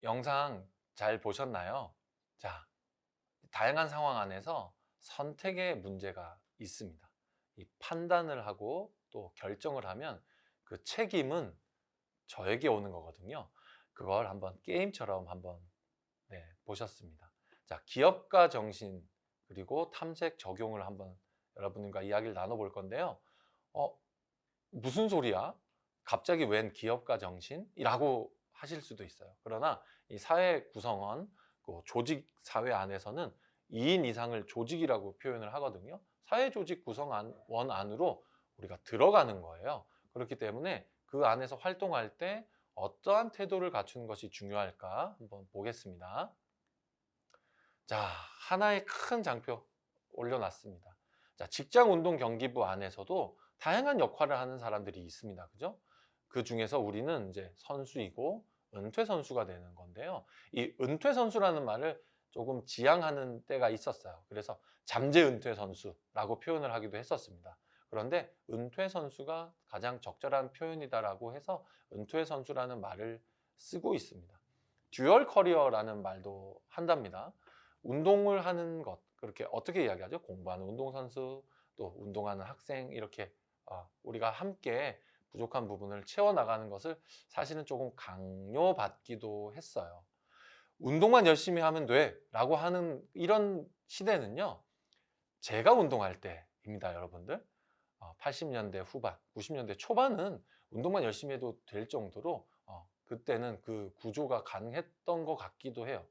영상 잘 보셨나요? 자, 다양한 상황 안에서 선택의 문제가 있습니다. 이 판단을 하고 또 결정을 하면 그 책임은 저에게 오는 거거든요. 그걸 한번 게임처럼 한번 보셨습니다. 자, 기업가 정신 그리고 탐색 적용을 한번 여러분과 이야기를 나눠볼 건데요. 어, 무슨 소리야? 갑자기 웬 기업가 정신이라고 하실 수도 있어요. 그러나 이 사회 구성원, 그 조직 사회 안에서는 2인 이상을 조직이라고 표현을 하거든요. 사회 조직 구성원 안으로 우리가 들어가는 거예요. 그렇기 때문에 그 안에서 활동할 때 어떠한 태도를 갖추는 것이 중요할까 한번 보겠습니다. 자, 하나의 큰 장표 올려놨습니다. 자, 직장 운동 경기부 안에서도 다양한 역할을 하는 사람들이 있습니다. 그죠? 그 중에서 우리는 이제 선수이고 은퇴 선수가 되는 건데요. 이 은퇴 선수라는 말을 조금 지양하는 때가 있었어요. 그래서 잠재 은퇴 선수라고 표현을 하기도 했었습니다. 그런데 은퇴 선수가 가장 적절한 표현이다라고 해서 은퇴 선수라는 말을 쓰고 있습니다. 듀얼 커리어라는 말도 한답니다. 운동을 하는 것, 그렇게 어떻게 이야기하죠? 공부하는 운동선수, 또 운동하는 학생, 이렇게 우리가 함께 부족한 부분을 채워나가는 것을 사실은 조금 강요받기도 했어요. 운동만 열심히 하면 돼 라고 하는 이런 시대는요, 제가 운동할 때입니다, 여러분들. 80년대 후반, 90년대 초반은 운동만 열심히 해도 될 정도로 그때는 그 구조가 가능했던 것 같기도 해요.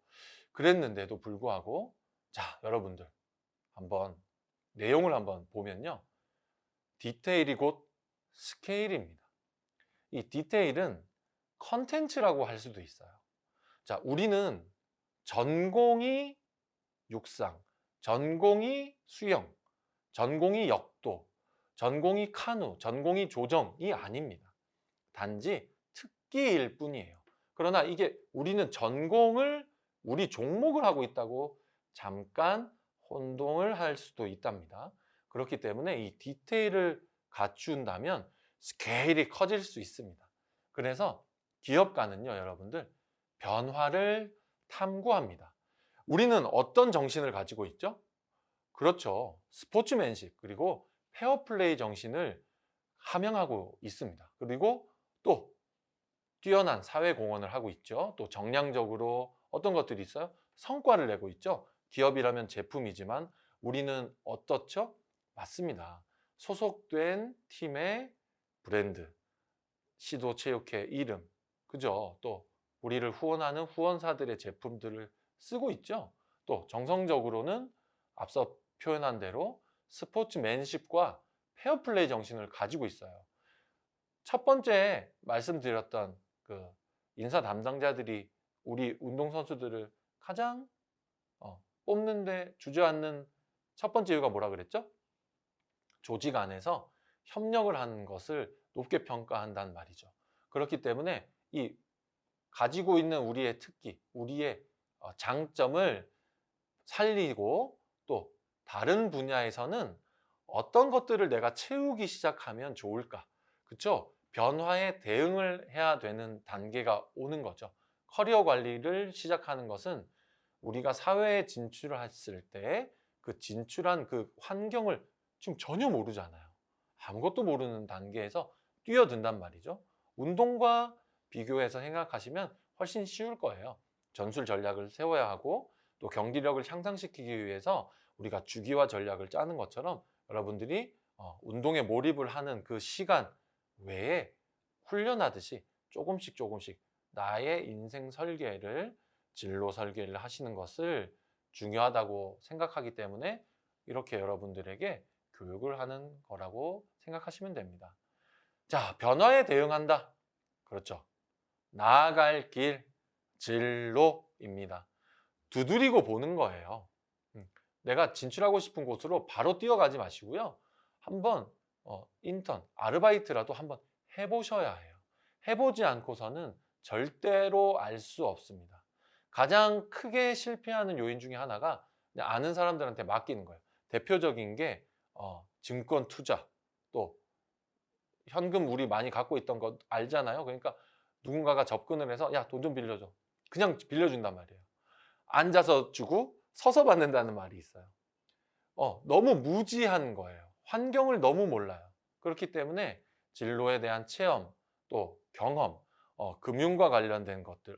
그랬는데도 불구하고, 자, 여러분들 한번 내용을 한번 보면요, 디테일이 곧 스케일입니다. 이 디테일은 컨텐츠라고 할 수도 있어요. 자, 우리는 전공이 육상, 전공이 수영, 전공이 역도, 전공이 카누, 전공이 조정이 아닙니다. 단지 특기일 뿐이에요. 그러나 이게 우리는 전공을 우리 종목을 하고 있다고 잠깐 혼동을 할 수도 있답니다. 그렇기 때문에 이 디테일을 갖춘다면 스케일이 커질 수 있습니다. 그래서 기업가는요, 여러분들, 변화를 탐구합니다. 우리는 어떤 정신을 가지고 있죠? 그렇죠. 스포츠맨십 그리고 페어플레이 정신을 함양하고 있습니다. 그리고 또 뛰어난 사회 공헌을 하고 있죠. 또 정량적으로 어떤 것들이 있어요? 성과를 내고 있죠. 기업이라면 제품이지만 우리는 어떻죠? 맞습니다. 소속된 팀의 브랜드, 시도체육회 이름, 그죠? 또 우리를 후원하는 후원사들의 제품들을 쓰고 있죠. 또 정성적으로는 앞서 표현한 대로 스포츠맨십과 페어플레이 정신을 가지고 있어요. 첫 번째 말씀드렸던 그 인사 담당자들이 우리 운동선수들을 가장 뽑는데 주저앉는 첫 번째 이유가 뭐라 그랬죠? 조직 안에서 협력을 하는 것을 높게 평가한다는 말이죠. 그렇기 때문에 이 가지고 있는 우리의 특기, 우리의 장점을 살리고 또 다른 분야에서는 어떤 것들을 내가 채우기 시작하면 좋을까? 그쵸? 변화에 대응을 해야 되는 단계가 오는 거죠. 커리어 관리를 시작하는 것은 우리가 사회에 진출을 했을 때 그 진출한 그 환경을 지금 전혀 모르잖아요. 아무것도 모르는 단계에서 뛰어든단 말이죠. 운동과 비교해서 생각하시면 훨씬 쉬울 거예요. 전술 전략을 세워야 하고 또 경기력을 향상시키기 위해서 우리가 주기와 전략을 짜는 것처럼 여러분들이 운동에 몰입을 하는 그 시간 외에 훈련하듯이 조금씩 조금씩 나의 인생 설계를 진로 설계를 하시는 것을 중요하다고 생각하기 때문에 이렇게 여러분들에게 교육을 하는 거라고 생각하시면 됩니다. 자, 변화에 대응한다. 그렇죠. 나아갈 길, 진로입니다. 두드리고 보는 거예요. 내가 진출하고 싶은 곳으로 바로 뛰어가지 마시고요. 한번 인턴, 아르바이트라도 한번 해보셔야 해요. 해보지 않고서는 절대로 알 수 없습니다. 가장 크게 실패하는 요인 중에 하나가 그냥 아는 사람들한테 맡기는 거예요. 대표적인 게 증권 투자, 또 현금 우리 많이 갖고 있던 거 알잖아요. 그러니까 누군가가 접근을 해서 야, 돈 좀 빌려줘. 그냥 빌려준단 말이에요. 앉아서 주고 서서 받는다는 말이 있어요. 너무 무지한 거예요. 환경을 너무 몰라요. 그렇기 때문에 진로에 대한 체험, 또 경험, 금융과 관련된 것들,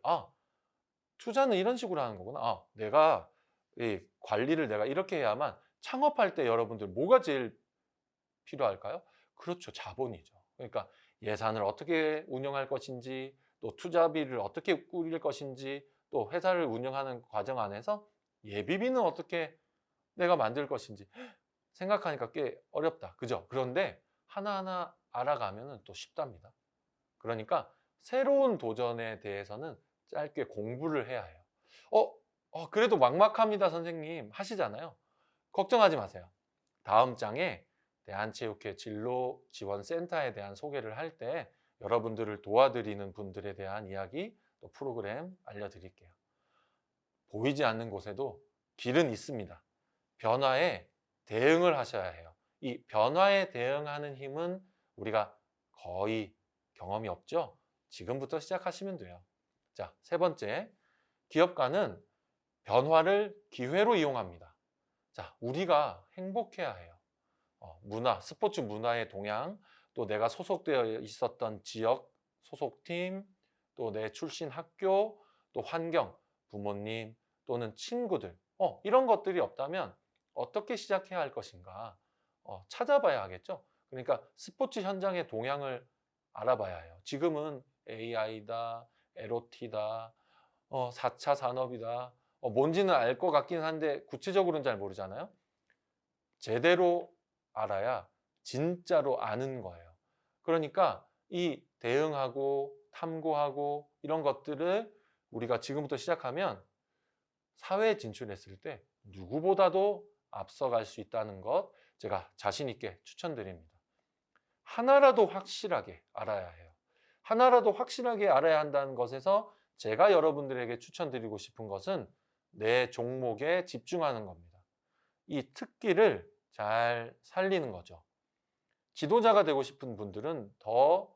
투자는 이런 식으로 하는 거구나. 내가 이 관리를 내가 이렇게 해야만. 창업할 때 여러분들 뭐가 제일 필요할까요? 그렇죠. 자본이죠. 그러니까 예산을 어떻게 운영할 것인지, 또 투자비를 어떻게 꾸릴 것인지, 또 회사를 운영하는 과정 안에서 예비비는 어떻게 내가 만들 것인지 생각하니까 꽤 어렵다. 그죠? 그런데 하나하나 알아가면 또 쉽답니다. 그러니까 새로운 도전에 대해서는 짧게 공부를 해야 해요. 그래도 막막합니다, 선생님. 하시잖아요. 걱정하지 마세요. 다음 장에 대한체육회 진로지원센터에 대한 소개를 할 때 여러분들을 도와드리는 분들에 대한 이야기, 또 프로그램 알려드릴게요. 보이지 않는 곳에도 길은 있습니다. 변화에 대응을 하셔야 해요. 이 변화에 대응하는 힘은 우리가 거의 경험이 없죠? 지금부터 시작하시면 돼요. 자, 세 번째, 기업가는 변화를 기회로 이용합니다. 자, 우리가 행복해야 해요. 문화, 스포츠 문화의 동향, 또 내가 소속되어 있었던 지역, 소속팀, 또 내 출신 학교, 또 환경, 부모님, 또는 친구들, 이런 것들이 없다면 어떻게 시작해야 할 것인가 찾아봐야 하겠죠. 그러니까 스포츠 현장의 동향을 알아봐야 해요. 지금은 AI다, LOT다, 4차 산업이다. 뭔지는 알 것 같긴 한데 구체적으로는 잘 모르잖아요. 제대로 알아야 진짜로 아는 거예요. 그러니까 이 대응하고 탐구하고 이런 것들을 우리가 지금부터 시작하면 사회에 진출했을 때 누구보다도 앞서갈 수 있다는 것, 제가 자신 있게 추천드립니다. 하나라도 확실하게 알아야 해요. 하나라도 확실하게 알아야 한다는 것에서 제가 여러분들에게 추천드리고 싶은 것은 내 종목에 집중하는 겁니다. 이 특기를 잘 살리는 거죠. 지도자가 되고 싶은 분들은 더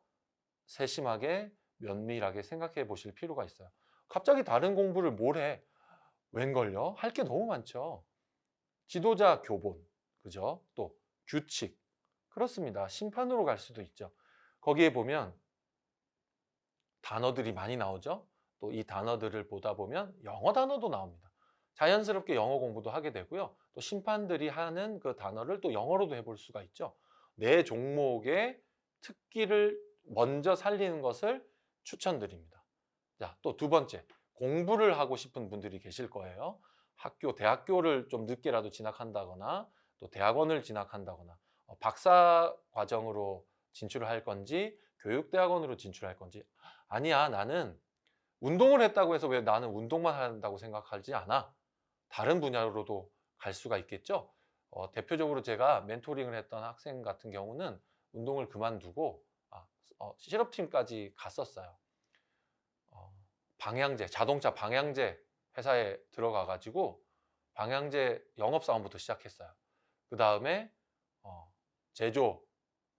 세심하게 면밀하게 생각해 보실 필요가 있어요. 갑자기 다른 공부를 뭘 해? 웬걸요? 할 게 너무 많죠. 지도자 교본, 그죠? 또 규칙, 그렇습니다. 심판으로 갈 수도 있죠. 거기에 보면 단어들이 많이 나오죠. 또 이 단어들을 보다 보면 영어 단어도 나옵니다. 자연스럽게 영어 공부도 하게 되고요. 또 심판들이 하는 그 단어를 또 영어로도 해볼 수가 있죠. 내 종목의 특기를 먼저 살리는 것을 추천드립니다. 자, 또 두 번째, 공부를 하고 싶은 분들이 계실 거예요. 대학교를 좀 늦게라도 진학한다거나 또 대학원을 진학한다거나 박사 과정으로 진출을 할 건지 교육대학원으로 진출할 건지, 아니야, 나는 운동을 했다고 해서 왜 나는 운동만 한다고 생각하지 않아? 다른 분야로도 갈 수가 있겠죠. 대표적으로 제가 멘토링을 했던 학생 같은 경우는 운동을 그만두고 실업팀까지 갔었어요. 자동차 방향제 회사에 들어가 가지고 방향제 영업사원부터 시작했어요. 그 다음에 제조,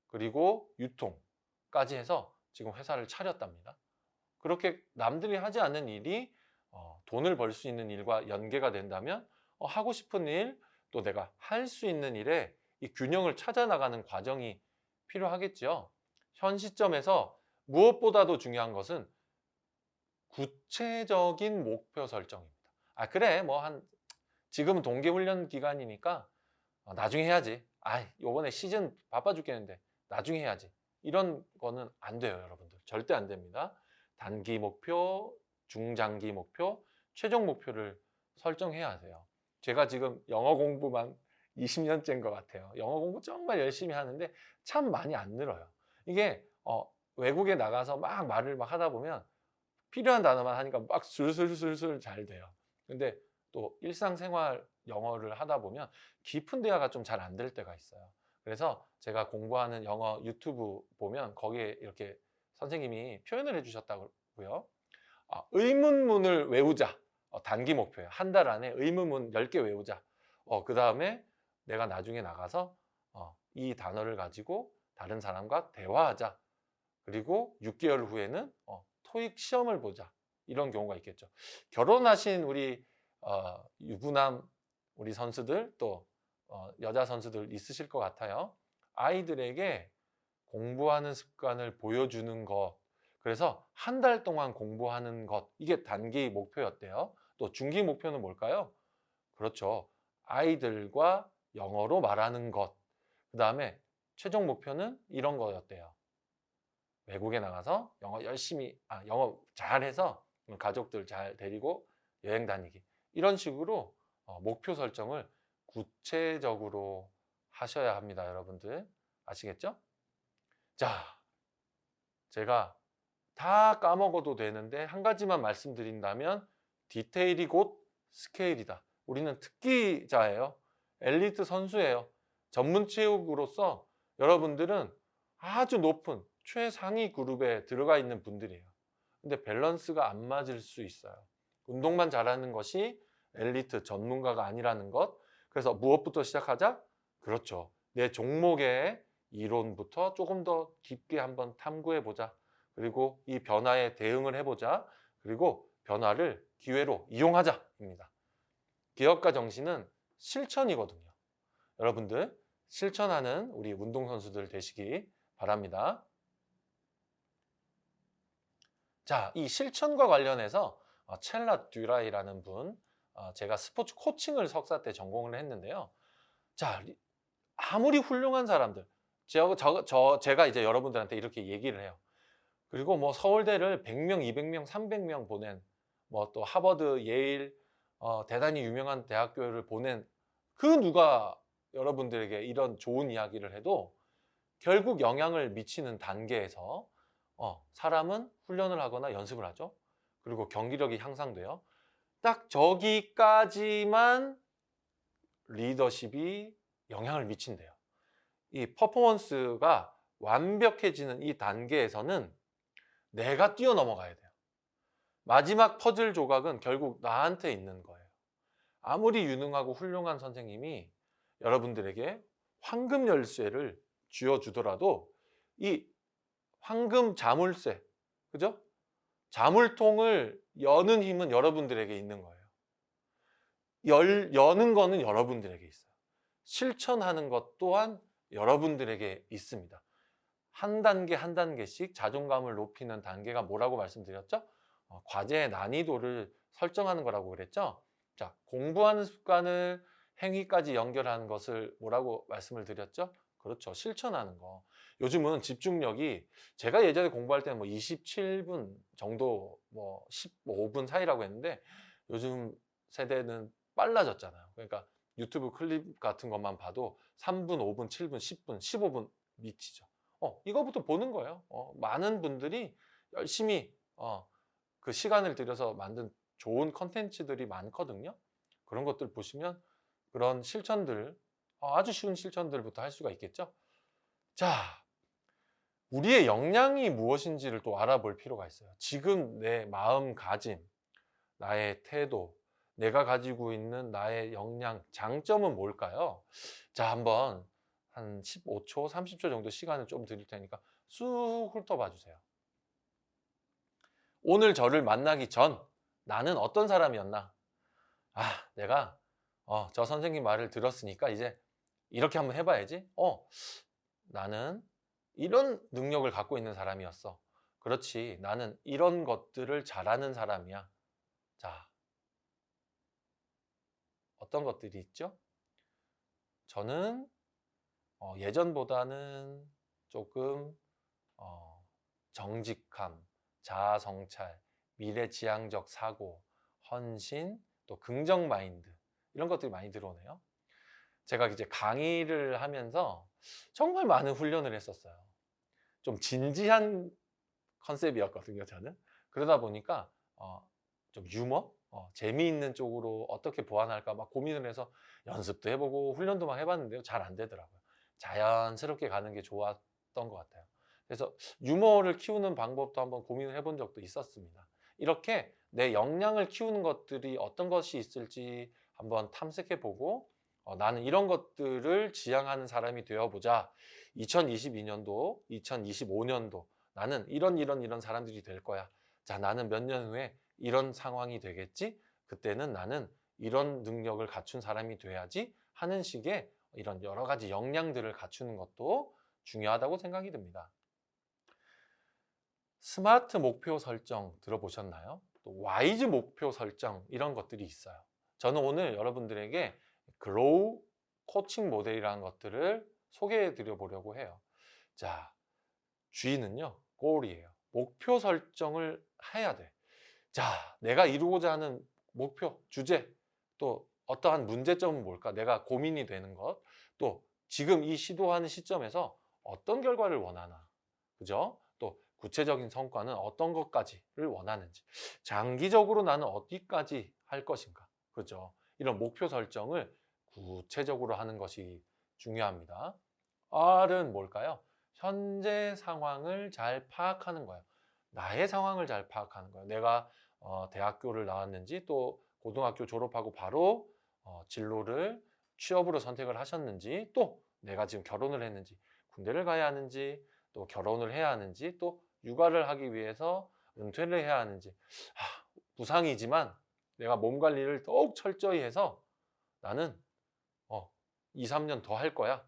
그리고 유통까지 해서 지금 회사를 차렸답니다. 그렇게 남들이 하지 않는 일이 돈을 벌 수 있는 일과 연계가 된다면 하고 싶은 일, 또 내가 할 수 있는 일에 이 균형을 찾아 나가는 과정이 필요하겠죠. 현 시점에서 무엇보다도 중요한 것은 구체적인 목표 설정입니다. 그래, 지금은 동계훈련 기간이니까 나중에 해야지. 요번에 시즌 바빠 죽겠는데 나중에 해야지. 이런 거는 안 돼요, 여러분들. 절대 안 됩니다. 단기 목표, 중장기 목표, 최종 목표를 설정해야 하세요. 제가 지금 영어 공부만 20년째인 것 같아요. 영어 공부 정말 열심히 하는데 참 많이 안 늘어요. 이게 외국에 나가서 막 말을 막 하다 보면 필요한 단어만 하니까 막 술술술술 잘 돼요. 근데 또 일상생활 영어를 하다 보면 깊은 대화가 좀 잘 안 될 때가 있어요. 그래서 제가 공부하는 영어 유튜브 보면 거기에 이렇게 선생님이 표현을 해주셨다고요. 의문문을 외우자. 단기 목표예요. 한 달 안에 의문문 10개 외우자. 그 다음에 내가 나중에 나가서 이 단어를 가지고 다른 사람과 대화하자. 그리고 6개월 후에는 토익 시험을 보자. 이런 경우가 있겠죠. 결혼하신 우리 유부남 우리 선수들 또 여자 선수들 있으실 것 같아요. 아이들에게 공부하는 습관을 보여주는 것, 그래서 한 달 동안 공부하는 것, 이게 단기 목표였대요. 또 중기 목표는 뭘까요? 그렇죠. 아이들과 영어로 말하는 것. 그 다음에 최종 목표는 이런 거였대요. 외국에 나가서 영어 열심히, 영어 잘해서 가족들 잘 데리고 여행 다니기. 이런 식으로 목표 설정을 구체적으로 하셔야 합니다, 여러분들. 아시겠죠? 자, 제가 다 까먹어도 되는데 한 가지만 말씀드린다면 디테일이 곧 스케일이다. 우리는 특기자예요. 엘리트 선수예요. 전문 체육으로서 여러분들은 아주 높은 최상위 그룹에 들어가 있는 분들이에요. 근데 밸런스가 안 맞을 수 있어요. 운동만 잘하는 것이 엘리트 전문가가 아니라는 것. 그래서 무엇부터 시작하자? 그렇죠. 내 종목의 이론부터 조금 더 깊게 한번 탐구해 보자. 그리고 이 변화에 대응을 해보자. 그리고 변화를 기회로 이용하자입니다. 기업가 정신은 실천이거든요. 여러분들 실천하는 우리 운동선수들 되시기 바랍니다. 자, 이 실천과 관련해서 첼라 듀라이라는 분, 제가 스포츠 코칭을 석사 때 전공을 했는데요. 자, 아무리 훌륭한 사람들, 제가 이제 여러분들한테 이렇게 얘기를 해요. 그리고 뭐 서울대를 100명, 200명, 300명 보낸, 뭐 또 하버드, 예일, 대단히 유명한 대학교를 보낸 그 누가 여러분들에게 이런 좋은 이야기를 해도 결국 영향을 미치는 단계에서 사람은 훈련을 하거나 연습을 하죠. 그리고 경기력이 향상돼요. 딱 저기까지만 리더십이 영향을 미친대요. 이 퍼포먼스가 완벽해지는 이 단계에서는 내가 뛰어넘어가야 돼요. 마지막 퍼즐 조각은 결국 나한테 있는 거예요. 아무리 유능하고 훌륭한 선생님이 여러분들에게 황금 열쇠를 쥐어주더라도 이 황금 자물쇠, 그죠? 자물통을 여는 힘은 여러분들에게 있는 거예요. 여는 거는 여러분들에게 있어요. 실천하는 것 또한 여러분들에게 있습니다. 한 단계 한 단계씩 자존감을 높이는 단계가 뭐라고 말씀드렸죠? 과제의 난이도를 설정하는 거라고 그랬죠? 자, 공부하는 습관을 행위까지 연결하는 것을 뭐라고 말씀을 드렸죠? 그렇죠. 실천하는 거. 요즘은 집중력이 제가 예전에 공부할 때는 뭐 27분 정도 뭐 15분 사이라고 했는데 요즘 세대는 빨라졌잖아요. 그러니까 유튜브 클립 같은 것만 봐도 3분, 5분, 7분, 10분, 15분 미치죠. 이거부터 보는 거예요. 많은 분들이 열심히 그 시간을 들여서 만든 좋은 컨텐츠들이 많거든요. 그런 것들 보시면 그런 실천들, 아주 쉬운 실천들부터 할 수가 있겠죠. 자, 우리의 역량이 무엇인지를 또 알아볼 필요가 있어요. 지금 내 마음가짐, 나의 태도, 내가 가지고 있는 나의 역량, 장점은 뭘까요? 자, 한번 한 15초, 30초 정도 시간을 좀 드릴 테니까 쑥 훑어봐 주세요. 오늘 저를 만나기 전 나는 어떤 사람이었나? 내가 저 선생님 말을 들었으니까 이제 이렇게 한번 해봐야지. 나는 이런 능력을 갖고 있는 사람이었어. 그렇지. 나는 이런 것들을 잘하는 사람이야. 자, 어떤 것들이 있죠? 저는 예전보다는 조금 정직함, 자아성찰, 미래지향적 사고, 헌신, 또 긍정 마인드 이런 것들이 많이 들어오네요. 제가 이제 강의를 하면서 정말 많은 훈련을 했었어요. 좀 진지한 컨셉이었거든요, 저는. 그러다 보니까 좀 유머, 재미있는 쪽으로 어떻게 보완할까 막 고민을 해서 연습도 해보고 훈련도 막 해봤는데요. 잘 안 되더라고요. 자연스럽게 가는 게 좋았던 것 같아요. 그래서 유머를 키우는 방법도 한번 고민을 해본 적도 있었습니다. 이렇게 내 역량을 키우는 것들이 어떤 것이 있을지 한번 탐색해보고 나는 이런 것들을 지향하는 사람이 되어보자. 2022년도, 2025년도 나는 이런 사람들이 될 거야. 자, 나는 몇 년 후에 이런 상황이 되겠지? 그때는 나는 이런 능력을 갖춘 사람이 돼야지 하는 식의 이런 여러 가지 역량들을 갖추는 것도 중요하다고 생각이 듭니다. 스마트 목표 설정 들어보셨나요? 또 와이즈 목표 설정 이런 것들이 있어요. 저는 오늘 여러분들에게 글로우 코칭 모델이라는 것들을 소개해 드려 보려고 해요. 자, G는요, 골이에요. 목표 설정을 해야 돼. 자, 내가 이루고자 하는 목표, 주제, 또 어떠한 문제점은 뭘까? 내가 고민이 되는 것, 또 지금 이 시도하는 시점에서 어떤 결과를 원하나, 그죠? 또 구체적인 성과는 어떤 것까지를 원하는지, 장기적으로 나는 어디까지 할 것인가, 그죠? 이런 목표 설정을 구체적으로 하는 것이 중요합니다. R은 뭘까요? 현재 상황을 잘 파악하는 거예요. 나의 상황을 잘 파악하는 거예요. 내가 대학교를 나왔는지 또 고등학교 졸업하고 바로 진로를 취업으로 선택을 하셨는지 또 내가 지금 결혼을 했는지 군대를 가야 하는지 또 결혼을 해야 하는지 또 육아를 하기 위해서 은퇴를 해야 하는지 부상이지만 내가 몸 관리를 더욱 철저히 해서 나는 2, 3년 더 할 거야.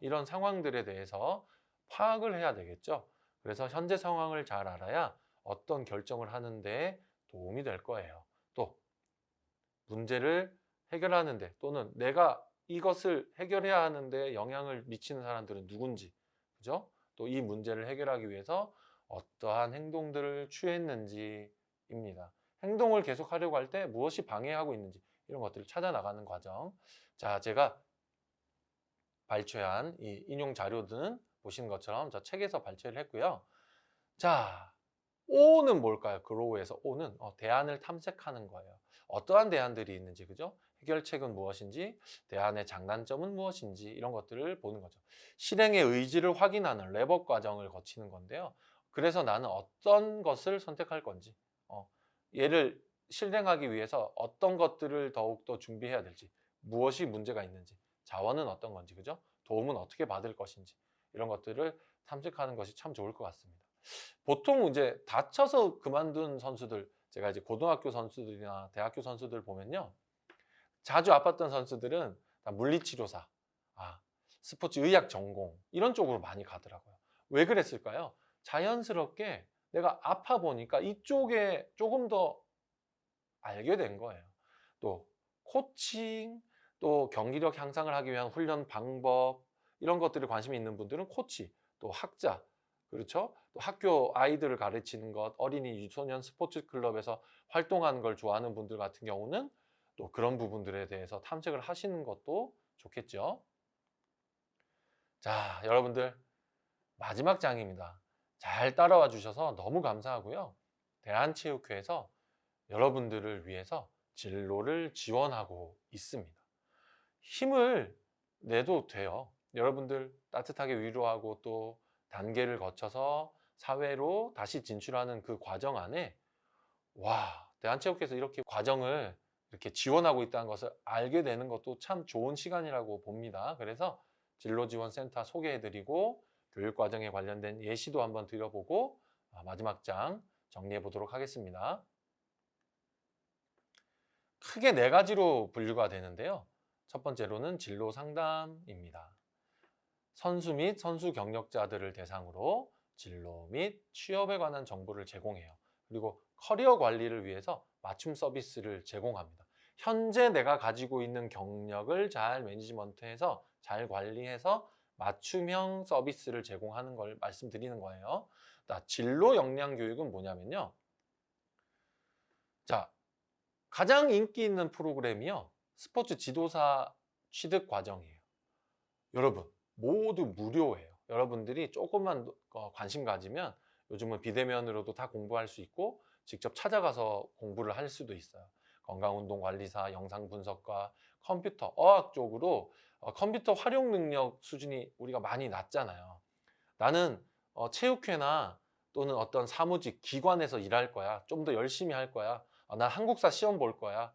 이런 상황들에 대해서 파악을 해야 되겠죠. 그래서 현재 상황을 잘 알아야 어떤 결정을 하는데 도움이 될 거예요. 또 문제를 해결하는데 또는 내가 이것을 해결해야 하는데 영향을 미치는 사람들은 누군지, 그죠? 또 이 문제를 해결하기 위해서 어떠한 행동들을 취했는지입니다. 행동을 계속하려고 할 때 무엇이 방해하고 있는지 이런 것들을 찾아 나가는 과정. 자, 제가 발췌한 이 인용 자료들은 보시는 것처럼 저 책에서 발췌를 했고요. 자, O는 뭘까요? 그로우에서 O는 대안을 탐색하는 거예요. 어떠한 대안들이 있는지, 그죠? 해결책은 무엇인지, 대안의 장단점은 무엇인지 이런 것들을 보는 거죠. 실행의 의지를 확인하는 랩업 과정을 거치는 건데요. 그래서 나는 어떤 것을 선택할 건지, 얘를 실행하기 위해서 어떤 것들을 더욱더 준비해야 될지, 무엇이 문제가 있는지, 자원은 어떤 건지, 그죠? 도움은 어떻게 받을 것인지 이런 것들을 탐색하는 것이 참 좋을 것 같습니다. 보통 이제 다쳐서 그만둔 선수들, 제가 이제 고등학교 선수들이나 대학교 선수들 보면요. 자주 아팠던 선수들은 다 물리치료사, 스포츠 의학 전공 이런 쪽으로 많이 가더라고요. 왜 그랬을까요? 자연스럽게 내가 아파 보니까 이쪽에 조금 더 알게 된 거예요. 또 코칭, 또 경기력 향상을 하기 위한 훈련 방법 이런 것들에 관심이 있는 분들은 코치, 또 학자, 그렇죠? 또 학교 아이들을 가르치는 것, 어린이 유소년 스포츠 클럽에서 활동하는 걸 좋아하는 분들 같은 경우는 또 그런 부분들에 대해서 탐색을 하시는 것도 좋겠죠. 자, 여러분들 마지막 장입니다. 잘 따라와 주셔서 너무 감사하고요. 대한체육회에서 여러분들을 위해서 진로를 지원하고 있습니다. 힘을 내도 돼요. 여러분들 따뜻하게 위로하고 또 단계를 거쳐서 사회로 다시 진출하는 그 과정 안에 대한체육회에서 이렇게 과정을 이렇게 지원하고 있다는 것을 알게 되는 것도 참 좋은 시간이라고 봅니다. 그래서 진로지원센터 소개해드리고 교육과정에 관련된 예시도 한번 드려보고 마지막 장 정리해 보도록 하겠습니다. 크게 네 가지로 분류가 되는데요. 첫 번째로는 진로 상담입니다. 선수 및 선수 경력자들을 대상으로 진로 및 취업에 관한 정보를 제공해요. 그리고 커리어 관리를 위해서 맞춤 서비스를 제공합니다. 현재 내가 가지고 있는 경력을 잘 매니지먼트해서 잘 관리해서 맞춤형 서비스를 제공하는 걸 말씀드리는 거예요. 진로 역량 교육은 뭐냐면요. 자, 가장 인기 있는 프로그램이요. 스포츠 지도사 취득 과정이에요. 여러분, 모두 무료예요. 여러분들이 조금만 관심 가지면 요즘은 비대면으로도 다 공부할 수 있고 직접 찾아가서 공부를 할 수도 있어요. 건강운동관리사, 영상분석과 컴퓨터, 어학 쪽으로 컴퓨터 활용 능력 수준이 우리가 많이 낮잖아요. 나는 체육회나 또는 어떤 사무직, 기관에서 일할 거야. 좀 더 열심히 할 거야. 난 한국사 시험 볼 거야.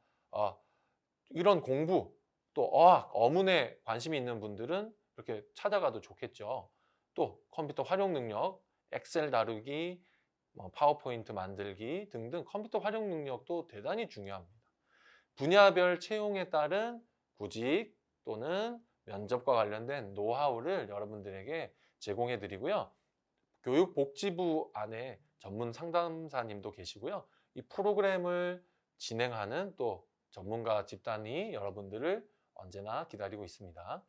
이런 공부, 또 어학, 어문에 관심이 있는 분들은 이렇게 찾아가도 좋겠죠. 또 컴퓨터 활용 능력, 엑셀 다루기, 뭐 파워포인트 만들기 등등 컴퓨터 활용 능력도 대단히 중요합니다. 분야별 채용에 따른 구직 또는 면접과 관련된 노하우를 여러분들에게 제공해 드리고요. 교육복지부 안에 전문 상담사님도 계시고요. 이 프로그램을 진행하는 또 전문가 집단이 여러분들을 언제나 기다리고 있습니다.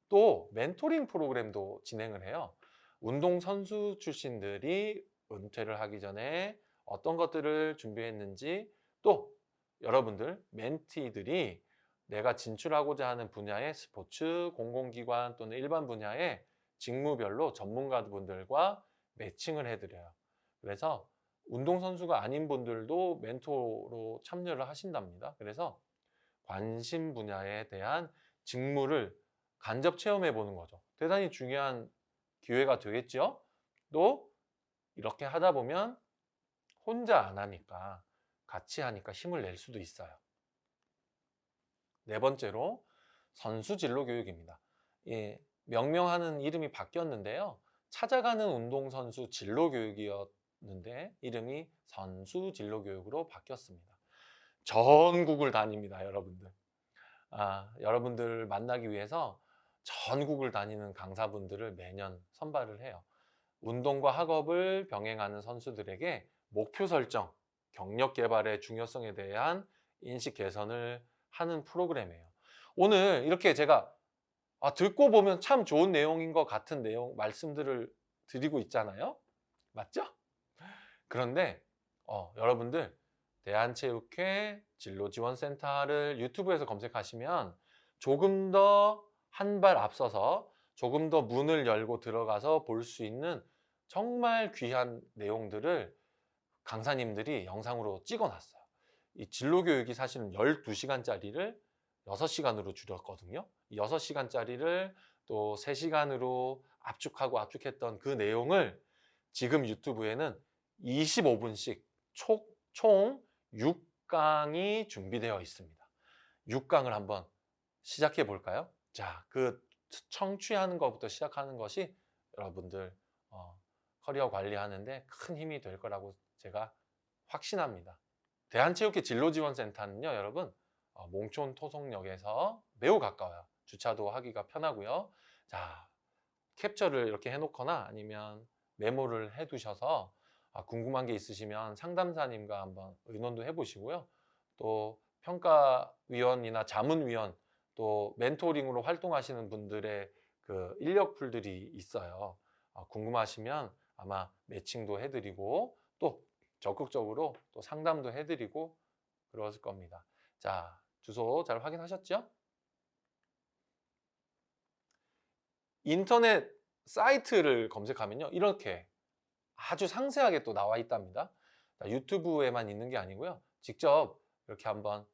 또 멘토링 프로그램도 진행을 해요. 운동선수 출신들이 은퇴를 하기 전에 어떤 것들을 준비했는지, 또 여러분들 멘티들이 내가 진출하고자 하는 분야의 스포츠, 공공기관 또는 일반 분야의 직무별로 전문가분들과 매칭을 해드려요. 그래서 운동선수가 아닌 분들도 멘토로 참여를 하신답니다. 그래서 관심 분야에 대한 직무를 간접 체험해 보는 거죠. 대단히 중요한 기회가 되겠죠. 또 이렇게 하다 보면 혼자 안 하니까 같이 하니까 힘을 낼 수도 있어요. 네 번째로 선수 진로 교육입니다. 예, 명명하는 이름이 바뀌었는데요. 찾아가는 운동선수 진로 교육이었는데 이름이 선수 진로 교육으로 바뀌었습니다. 전국을 다닙니다, 여러분들. 여러분들 만나기 위해서 전국을 다니는 강사분들을 매년 선발을 해요. 운동과 학업을 병행하는 선수들에게 목표 설정, 경력 개발의 중요성에 대한 인식 개선을 하는 프로그램이에요. 오늘 이렇게 제가 듣고 보면 참 좋은 내용인 것 같은 내용 말씀들을 드리고 있잖아요. 맞죠? 그런데 여러분들 대한체육회 진로지원센터를 유튜브에서 검색하시면 조금 더 한 발 앞서서 조금 더 문을 열고 들어가서 볼 수 있는 정말 귀한 내용들을 강사님들이 영상으로 찍어 놨어요. 이 진로교육이 사실은 12시간짜리를 6시간으로 줄였거든요. 이 6시간짜리를 또 3시간으로 압축했던 그 내용을 지금 유튜브에는 25분씩 총 6강이 준비되어 있습니다. 6강을 한번 시작해 볼까요? 자, 그 청취하는 것부터 시작하는 것이 여러분들 커리어 관리하는데 큰 힘이 될 거라고 제가 확신합니다. 대한체육회 진로지원센터는요, 여러분, 몽촌 토속역에서 매우 가까워요. 주차도 하기가 편하고요. 자, 캡처를 이렇게 해놓거나 아니면 메모를 해두셔서 궁금한 게 있으시면 상담사님과 한번 의논도 해보시고요. 또 평가위원이나 자문위원 또 멘토링으로 활동하시는 분들의 그 인력풀들이 있어요. 궁금하시면 아마 매칭도 해드리고 또 적극적으로 또 상담도 해드리고 그러실 겁니다. 자, 주소 잘 확인하셨죠? 인터넷 사이트를 검색하면요, 이렇게 아주 상세하게 또 나와 있답니다. 유튜브에만 있는 게 아니고요, 직접 이렇게 한번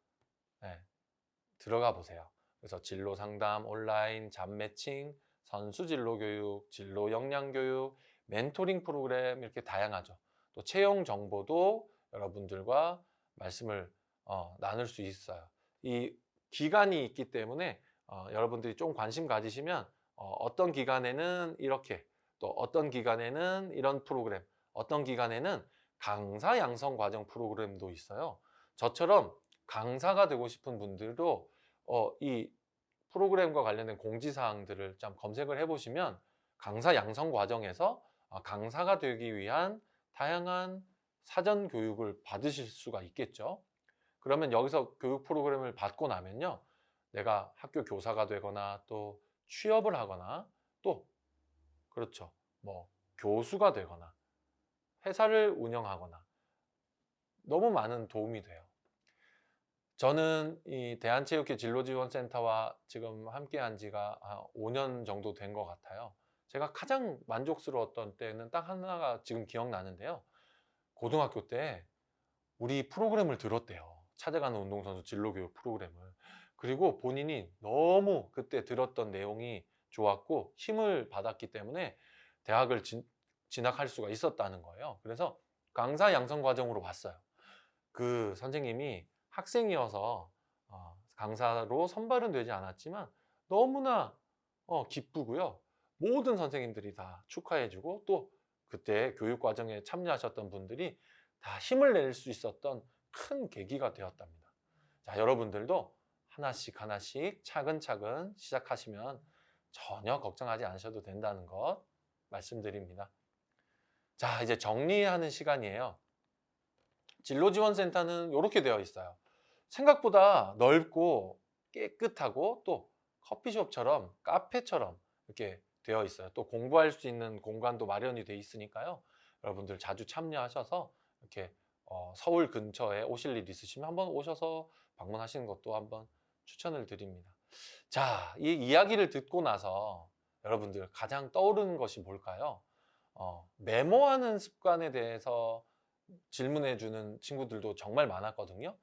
들어가 보세요. 그래서 진로 상담, 온라인, 잡 매칭, 선수 진로 교육, 진로 역량 교육, 멘토링 프로그램 이렇게 다양하죠. 또 채용 정보도 여러분들과 말씀을 나눌 수 있어요. 이 기간이 있기 때문에 여러분들이 좀 관심 가지시면 어떤 기간에는 이렇게, 또 어떤 기간에는 이런 프로그램, 어떤 기간에는 강사 양성 과정 프로그램도 있어요. 저처럼 강사가 되고 싶은 분들도 이 프로그램과 관련된 공지사항들을 좀 검색을 해보시면 강사 양성 과정에서 강사가 되기 위한 다양한 사전 교육을 받으실 수가 있겠죠. 그러면 여기서 교육 프로그램을 받고 나면요, 내가 학교 교사가 되거나 또 취업을 하거나 또 그렇죠, 뭐 교수가 되거나 회사를 운영하거나 너무 많은 도움이 돼요. 저는 이 대한체육회 진로지원센터와 지금 함께한 지가 5년 정도 된 것 같아요. 제가 가장 만족스러웠던 때는 딱 하나가 지금 기억나는데요. 고등학교 때 우리 프로그램을 들었대요. 찾아가는 운동선수 진로교육 프로그램을. 그리고 본인이 너무 그때 들었던 내용이 좋았고 힘을 받았기 때문에 대학을 진학할 수가 있었다는 거예요. 그래서 강사 양성 과정으로 봤어요. 그 선생님이 학생이어서 강사로 선발은 되지 않았지만 너무나 기쁘고요. 모든 선생님들이 다 축하해주고 또 그때 교육 과정에 참여하셨던 분들이 다 힘을 낼 수 있었던 큰 계기가 되었답니다. 자, 여러분들도 하나씩 하나씩 차근차근 시작하시면 전혀 걱정하지 않으셔도 된다는 것 말씀드립니다. 자, 이제 정리하는 시간이에요. 진로지원센터는 이렇게 되어 있어요. 생각보다 넓고 깨끗하고 또 커피숍처럼 카페처럼 이렇게 되어 있어요. 또 공부할 수 있는 공간도 마련이 되어 있으니까요. 여러분들 자주 참여하셔서 이렇게 서울 근처에 오실 일 있으시면 한번 오셔서 방문하시는 것도 한번 추천을 드립니다. 자, 이 이야기를 듣고 나서 여러분들 가장 떠오르는 것이 뭘까요? 메모하는 습관에 대해서 질문해 주는 친구들도 정말 많았거든요.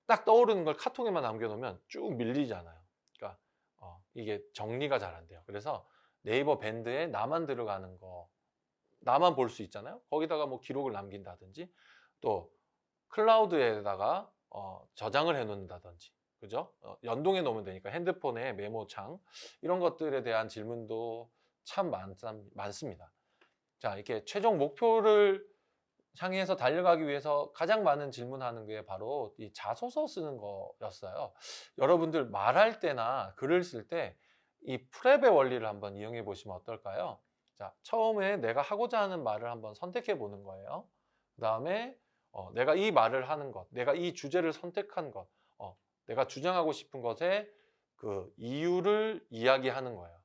딱 떠오르는 걸 카톡에만 남겨놓으면 쭉 밀리잖아요. 그러니까 이게 정리가 잘 안 돼요. 그래서 네이버 밴드에 나만 들어가는 거, 나만 볼 수 있잖아요. 거기다가 뭐 기록을 남긴다든지 또 클라우드에다가 저장을 해 놓는다든지, 그죠? 연동해 놓으면 되니까 핸드폰에 메모창, 이런 것들에 대한 질문도 참 많습니다. 자, 이렇게 최종 목표를 향해서 달려가기 위해서 가장 많은 질문하는 게 바로 이 자소서 쓰는 거였어요. 여러분들 말할 때나 글을 쓸 때 이 프랩의 원리를 한번 이용해 보시면 어떨까요? 자, 처음에 내가 하고자 하는 말을 한번 선택해 보는 거예요. 그 다음에 내가 이 말을 하는 것, 내가 이 주제를 선택한 것, 내가 주장하고 싶은 것의 그 이유를 이야기하는 거예요.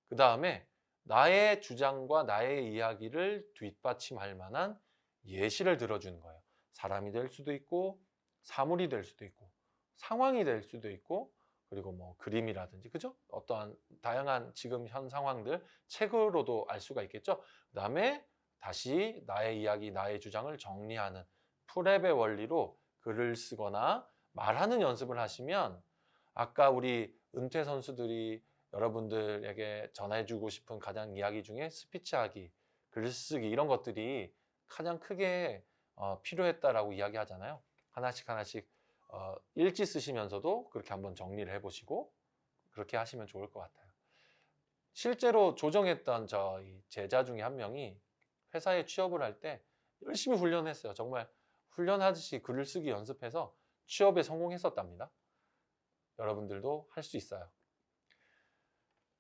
그 다음에 나의 주장과 나의 이야기를 뒷받침할 만한 예시를 들어주는 거예요. 사람이 될 수도 있고, 사물이 될 수도 있고, 상황이 될 수도 있고, 그리고 뭐 그림이라든지, 그죠? 어떠한 다양한 지금 현 상황들 책으로도 알 수가 있겠죠? 그 다음에 다시 나의 이야기, 나의 주장을 정리하는 프랩의 원리로 글을 쓰거나 말하는 연습을 하시면 아까 우리 은퇴 선수들이 여러분들에게 전해주고 싶은 가장 이야기 중에 스피치하기, 글쓰기 이런 것들이 가장 크게 필요했다라고 이야기하잖아요. 하나씩 하나씩 일지 쓰시면서도 그렇게 한번 정리를 해보시고 그렇게 하시면 좋을 것 같아요. 실제로 조정했던 저희 제자 중에 한 명이 회사에 취업을 할 때 열심히 훈련했어요. 정말 훈련하듯이 글을 쓰기 연습해서 취업에 성공했었답니다. 여러분들도 할 수 있어요.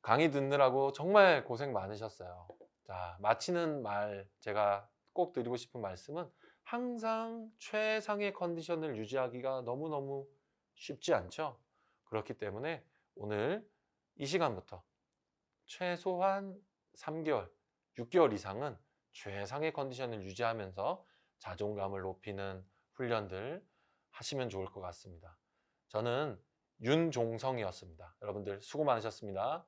강의 듣느라고 정말 고생 많으셨어요. 자, 마치는 말 제가 꼭 드리고 싶은 말씀은 항상 최상의 컨디션을 유지하기가 너무너무 쉽지 않죠. 그렇기 때문에 오늘 이 시간부터 최소한 3개월, 6개월 이상은 최상의 컨디션을 유지하면서 자존감을 높이는 훈련들 하시면 좋을 것 같습니다. 저는 윤종성이었습니다. 여러분들 수고 많으셨습니다.